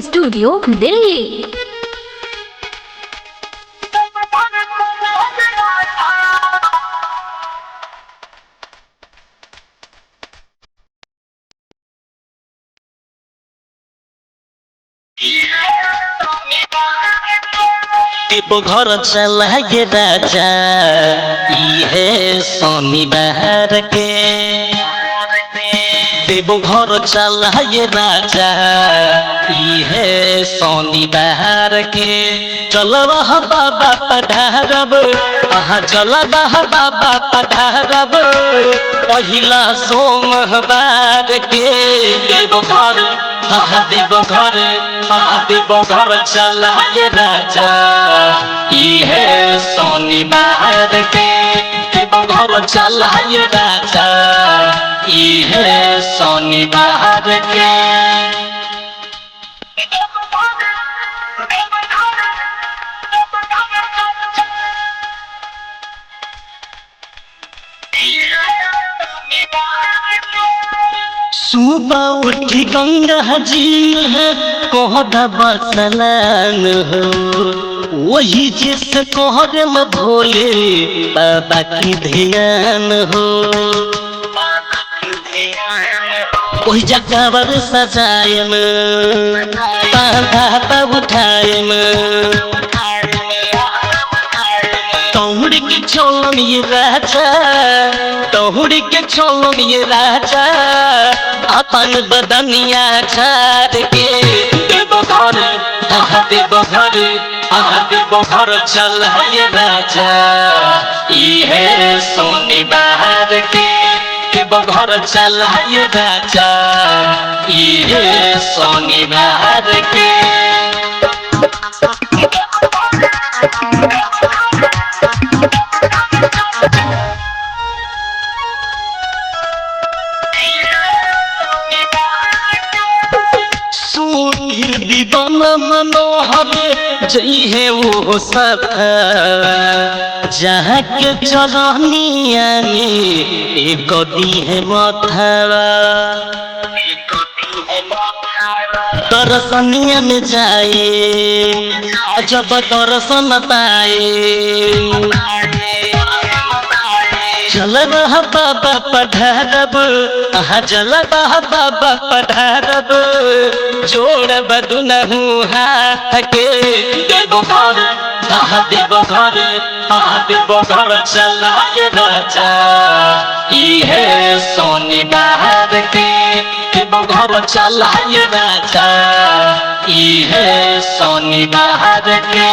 Studio Delhi. टिपो घर चला ये राजा ये शनिवार के टिपो घर चला ये राजा ये शनिवार के चलवा बाबा पधारब चलवा बाबा पधारब पहिला सोमवार के टिपो घर देव घर चला ये राजा ये शनिवार के देव घर चला ये राजा ये शनिवार के सुबह उठी गंगा जी कोहदा बसलान हो वही जिस कोहरे में भोले बाबा की ध्यान हो वही जगह सजायम बाबा उठायम तोहड़ी के चोलम ये राजा तोहड़ी के चोलम ये राजा अपन बदनिया छाड़ के देव घर चल ये राजा ये शनिवार के देव घर चल ये राजा ये शनिवार के दीवान मनोहर जई है वो सब जहाँ के चरनिया एक दी है मथवा दर्शनिया में जाए जब दर्शन पाए चल बाबा पधारब चल बाबा पधारब जोड़ बदुनहु के देव घर चला ये राजा ये शनिवार के देव घर चला ये राजा ये शनिवार के